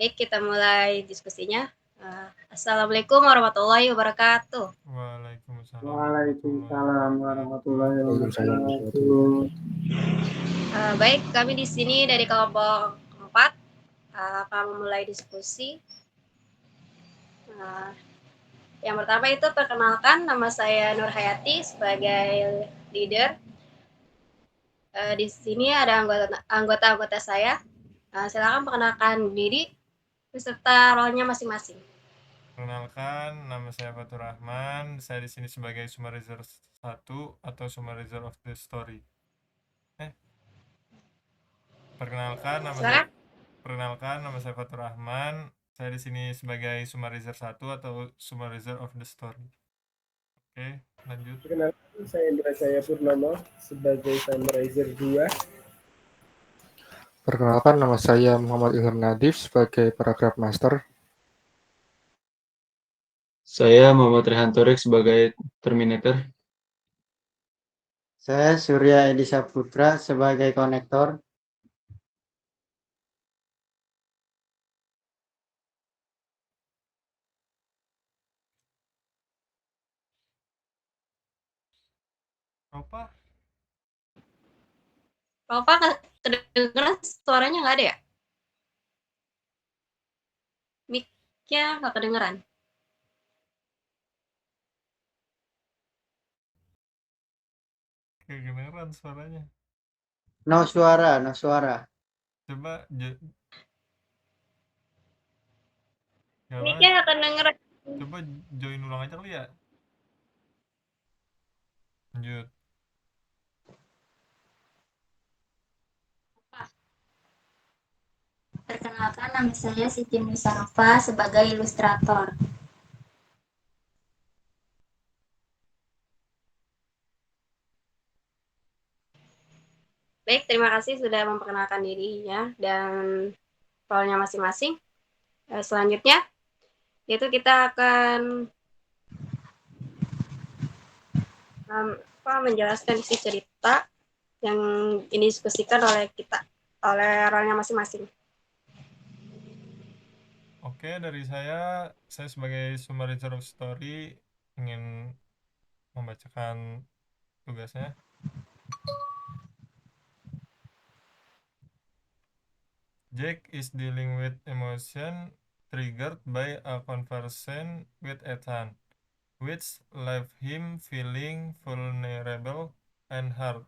Baik, kita mulai diskusinya. Assalamualaikum warahmatullahi wabarakatuh. Waalaikumsalam Waalaikumsalam warahmatullahi Waalaikumsalam. wabarakatuh. Baik, kami di sini dari kelompok 4 akan memulai diskusi. Yang pertama itu perkenalkan, nama saya Nur Hayati sebagai leader. Di sini ada anggota-anggota saya. Silakan perkenalkan diri beserta role-nya masing-masing. Perkenalkan, nama saya Fatur Rahman. Saya di sini sebagai summarizer 1 atau summarizer of the story. Perkenalkan, nama saya Fatur Rahman. Saya di sini sebagai summarizer 1 atau summarizer of the story. Oke, lanjut. Perkenalkan, saya Indra Jaya Purnomo sebagai summarizer 2. Perkenalkan, nama saya Muhammad Ilham Nadif sebagai paragraph master. Saya Muhammad Rehan Torik sebagai Terminator. Saya Surya Edisa Putra sebagai konektor. Apa? Kedengeran suaranya nggak ada ya? Mic-nya nggak kedengeran. Kedengeran suaranya. No suara. Coba Mic-nya nggak kedengeran. Coba join ulang aja kali ya. Lanjut. Perkenalkan, nama saya Siti Musyafa sebagai ilustrator. Baik, terima kasih sudah memperkenalkan dirinya dan role-nya masing-masing. Selanjutnya, itu kita akan menjelaskan isi cerita yang didiskusikan oleh role-nya masing-masing. Oke, dari saya sebagai summarizer of story ingin membacakan tugasnya. Jack is dealing with emotion triggered by a conversation with Ethan, which left him feeling vulnerable and hurt.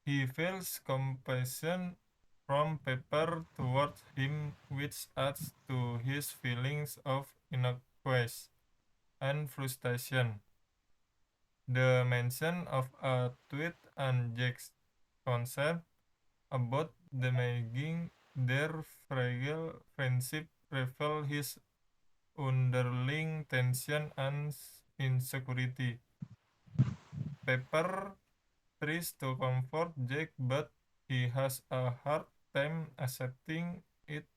He feels compassion from Pepper towards him, which adds to his feelings of inadequacy and frustration. The mention of a tweet and Jack's concern about damaging their fragile friendship reveal his underlying tension and insecurity. Pepper tries to comfort Jack, but he has a hard time accepting it,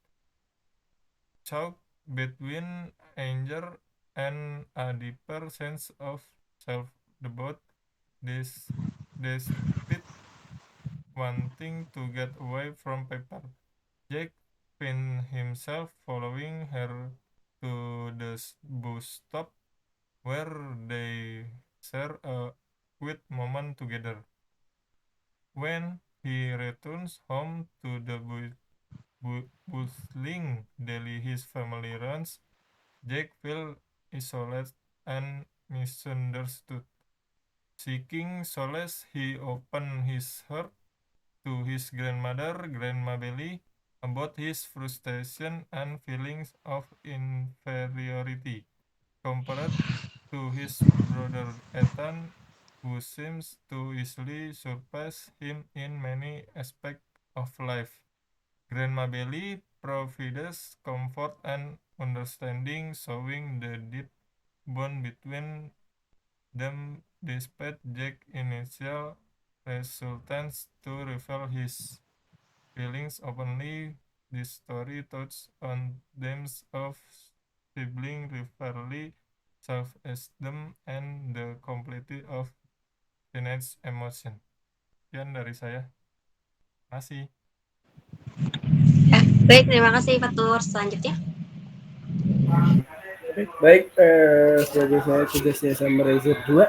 caught between anger and a deeper sense of self-doubt, despite wanting to get away from Pepper. Jack finds himself following her to the bus stop, where they share a quiet moment together. When he returns home to the bustling daily his family runs, Jack feels isolated and misunderstood. Seeking solace, he opens his heart to his grandmother, Grandma Belly, about his frustration and feelings of inferiority, compared to his brother Ethan, who seems to easily surpass him in many aspects of life. Grandma Belly provides comfort and understanding, showing the deep bond between them despite Jack's initial reluctance to reveal his feelings openly. This story touches on themes of sibling rivalry, self-esteem, and the complexity of teenage emotion. Sekian dari saya. Masih. Baik, terima kasih Fatur. Selanjutnya. Baik, sebagai saya tugasnya Summarizer 2.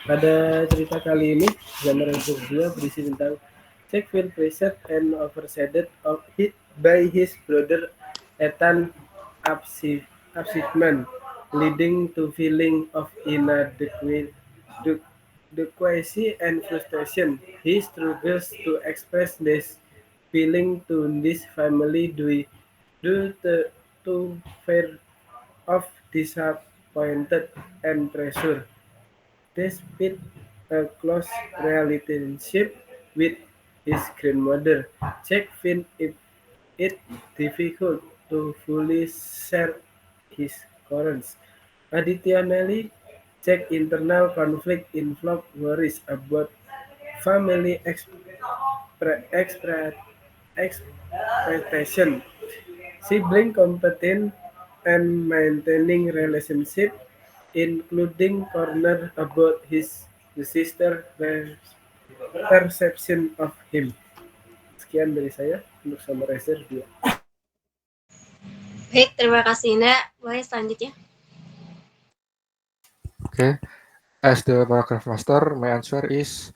Pada cerita kali ini, Summarizer 2 berisi tentang Jack feel pressured and overshadowed of hit by his brother Ethan absentment, leading to feeling of inadequacy and frustration. He struggles to express this feeling to this family due to fear of disappointed and pressure. Despite a close relationship with his grandmother, Jack finds it difficult to fully share his concerns. Additionally, Jack's internal conflict involves worries about family expectation, sibling competence, and maintaining relationship, including corner about his sister perception of him. Sekian dari saya untuk summarizer 2. Baik, terima kasih Indra. Boleh selanjutnya. Okay. As the paragraph master, my answer is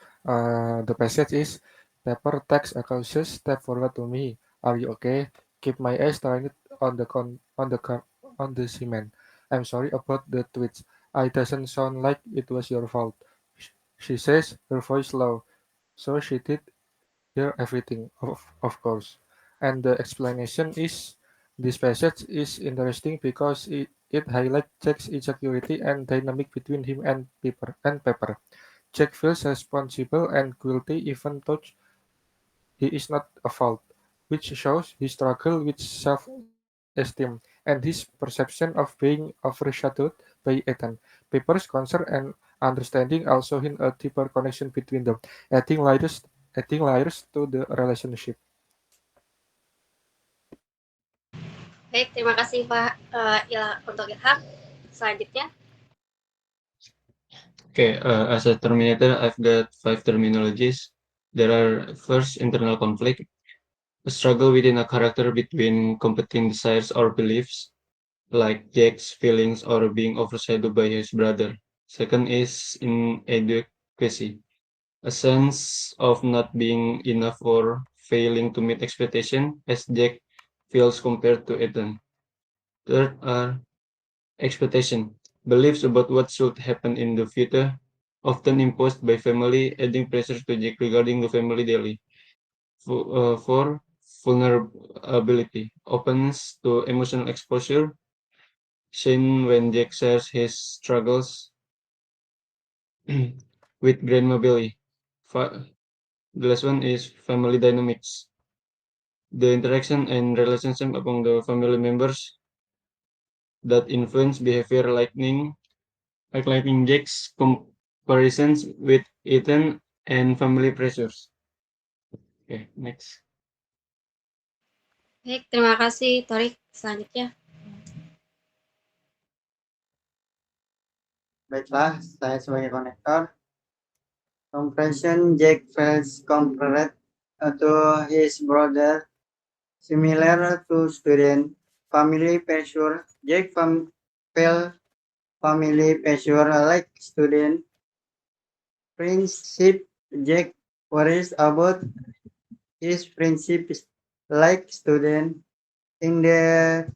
the passage is Pepper takes a cautious step forward to me. Are you okay? Keep my eyes trained on the cement. I'm sorry about the twitch. I doesn't sound like it was your fault. She says, her voice low. So she did hear everything, of course. And the explanation is this passage is interesting because it highlights Jack's insecurity and dynamic between him and Pepper. Jack feels responsible and guilty even though he is not at fault, which shows his struggle with self-esteem and his perception of being overshadowed by Ethan. Pepper's concern and understanding also hint a deeper connection between them, adding layers to the relationship. Baik, terima kasih Pak untuk Ilham. Selanjutnya. Okay, as a Terminator, I've got 5 terminologies. There are first, internal conflict, a struggle within a character between competing desires or beliefs, like Jack's feelings or being overshadowed by his brother. Second is inadequacy, a sense of not being enough or failing to meet expectation as Jack feels compared to Ethan. Third are expectation, beliefs about what should happen in the future, often imposed by family, adding pressure to Jack regarding the family daily. For vulnerability, openness to emotional exposure, seen when Jack shares his struggles with Grandma Billy. The last one is family dynamics, the interaction and relationship among the family members that influence behavior like lightning Jack's comparisons with Ethan and family pressures. Okay, next. Baik, terima kasih Torik. Selanjutnya. Baiklah, saya sebagai konektor. Compression Jack feels compared to his brother, similar to student. Family pressure, Jack felt family pressure like student. Friendship, Jack worries about his friendships like student. In the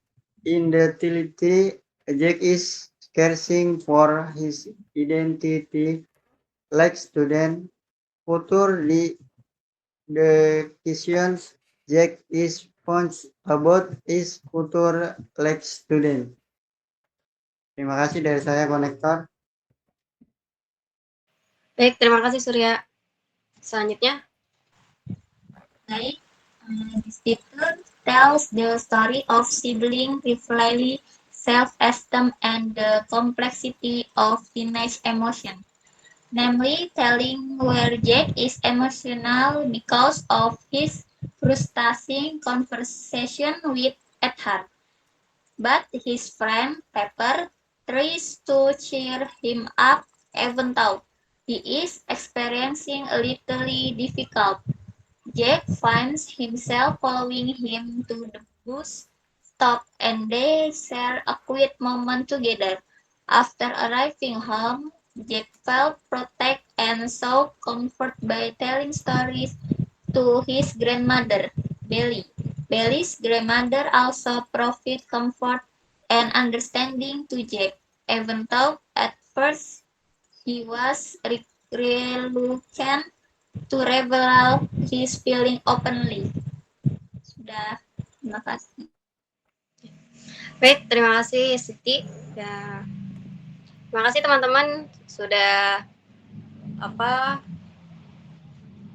infertility, Jack is searching for his identity like student. Future decisions, Jack is punch about his future like student. Terima kasih dari saya konektor. Baik, terima kasih Surya. Selanjutnya. Baik, this picture tells the story of sibling rivalry, self-esteem, and the complexity of teenage emotion. Namely, telling where Jack is emotional because of his frustrating conversation with Edward. But his friend Pepper tries to cheer him up even though he is experiencing a little difficult. Jack finds himself following him to the bus stop and they share a quiet moment together. After arriving home, Jack felt protected and sought comfort by telling stories to his grandmother, Belly. Belly's grandmother also provided comfort and understanding to Jack, even though at first he was reluctant to reveal his feeling openly. Sudah, terima kasih. Baik, terima kasih Siti. Ya, terima kasih teman-teman sudah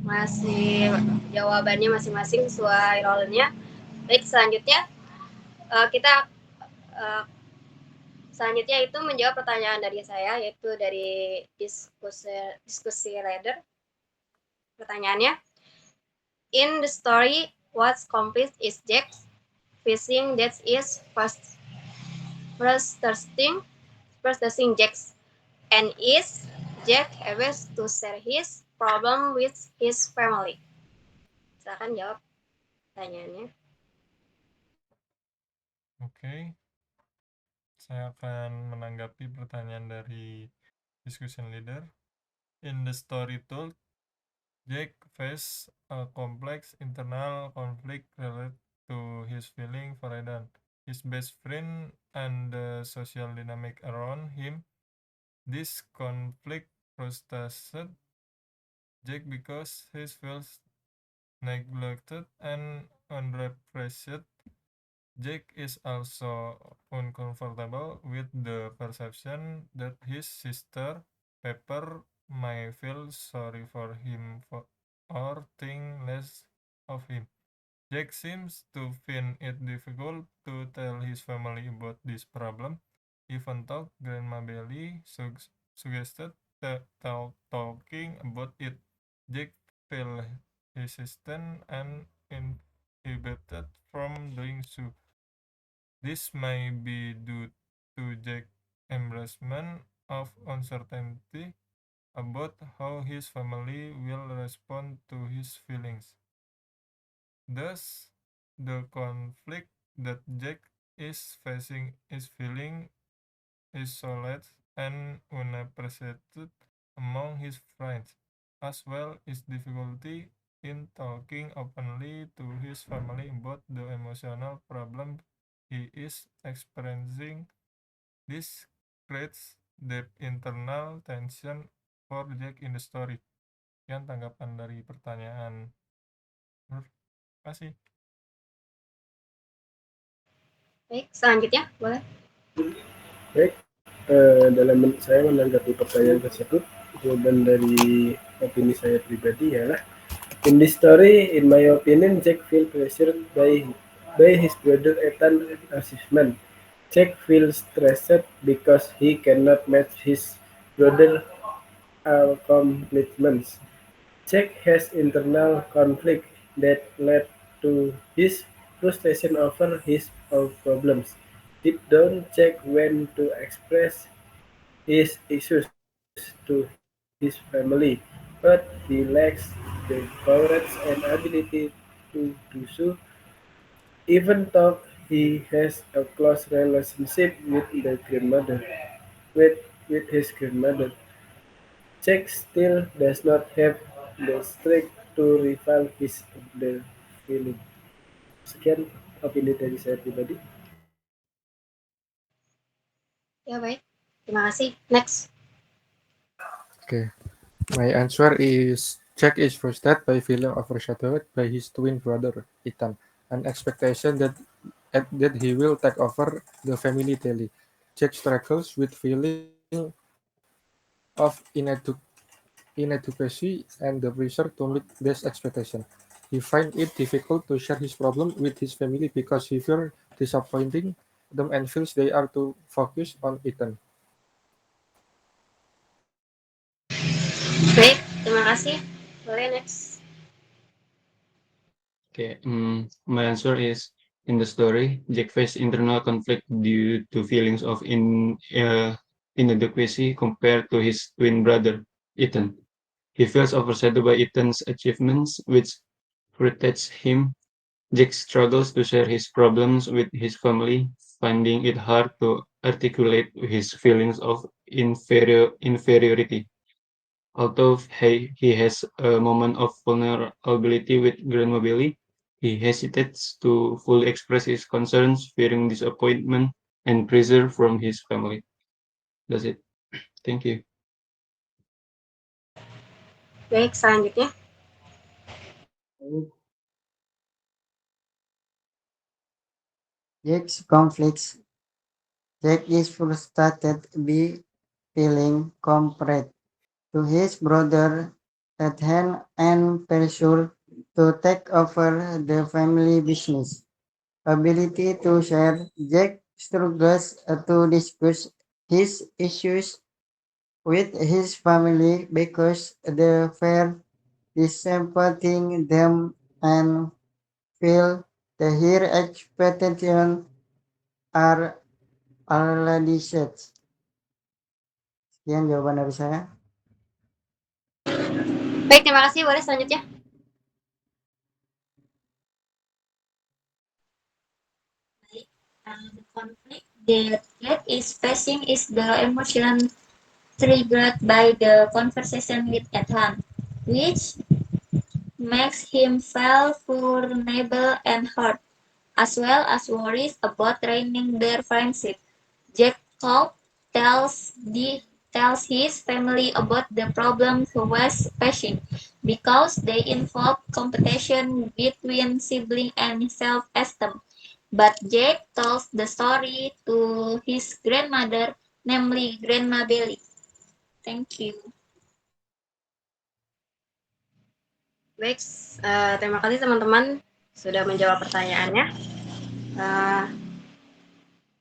masih jawabannya masing-masing sesuai role-nya. Baik, selanjutnya kita selanjutnya itu menjawab pertanyaan dari saya, yaitu dari diskusi leader. Pertanyaannya, in the story, what's complete is Jack facing that is frustrating Jack, and is Jack able to share his problem with his family? Silakan jawab pertanyaannya. Oke. Saya akan menanggapi pertanyaan dari discussion leader. In the story told, Jack faced a complex internal conflict related to his feeling for Aidan, his best friend, and the social dynamic around him. This conflict frustrated Jack because he feels neglected and unrepresented. Jack is also uncomfortable with the perception that his sister, Pepper, may feel sorry for him or think less of him. Jack seems to find it difficult to tell his family about this problem, even though Grandma Belly suggested that talking about it. Jack feels hesitant and inhibited from doing so. This may be due to Jack's embarrassment of uncertainty about how his family will respond to his feelings. Thus, the conflict that Jack is facing is feeling isolated and unappreciated among his friends, as well as difficulty in talking openly to his family about the emotional problem he is experiencing. This creates the internal tension for Jack in the story. Sekian tanggapan dari pertanyaan. Terima kasih. Baik, selanjutnya boleh. Baik, saya menanggapi pertanyaan tersebut, jawaban dari opini saya pribadi ialah, in this story, in my opinion, Jack feels pressured by his brother Ethan's achievement. Jack feels stressed because he cannot match his brother's accomplishments. Jack has internal conflict that led to his frustration over his own problems. Deep down, Jack went to express his issues to his family, but he lacks the courage and ability to do so, even though he has a close relationship with his grandmother. Jack still does not have the strength to reveal the feeling. Sekian opini dari saya pribadi. Ya, baik. Terima kasih. Next. Okay. My answer is Jack is frustrated by feeling overshadowed by his twin brother, Ethan, an expectation that he will take over the family daily. Jack struggles with feeling of inadequacy and the pressure to meet this expectation. He finds it difficult to share his problem with his family because he fears disappointing them and feels they are too focused on Ethan. Baik, terima kasih. Boleh next. Okay, my answer is, in the story, Jack faced internal conflict due to feelings of inadequacy compared to his twin brother, Ethan. He feels overshadowed by Ethan's achievements, which irritates him. Jack struggles to share his problems with his family, finding it hard to articulate his feelings of inferiority. Although he has a moment of vulnerability with Grandma Billy, he hesitates to fully express his concerns, fearing disappointment and pressure from his family. That's it. Thank you. Baik, selanjutnya. Jack's conflicts. Jack is frustrated by feeling compared to his brother Ethan and pressured to take over the family business. Ability to share. Jack struggles to discuss his issues with his family because they fear disappointing them and feel that their expectations are already set. Sekian jawaban dari saya. Baik, terima kasih. Boleh selanjutnya. The conflict that Jack is facing is the emotion triggered by the conversation with Ethan, which makes him feel vulnerable and hurt, as well as worries about draining their friendship. Jacob tells his family about the problems he was facing because they involve competition between siblings and self-esteem. But Jack tells the story to his grandmother, namely Grandma Belly. Thank you. Baik, terima kasih teman-teman sudah menjawab pertanyaannya.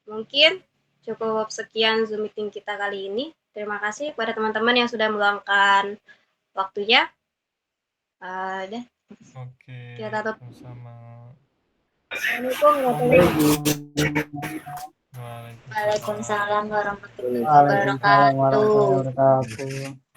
Mungkin cukup sekian Zoom meeting kita kali ini. Terima kasih kepada teman-teman yang sudah meluangkan waktunya. Dah. Oke, Kita tutup. sama. Assalamualaikum warahmatullahi Waalaikumsalam warahmatullahi Waalaikumsalam wabarakatuh. warahmatullahi wabarakatuh.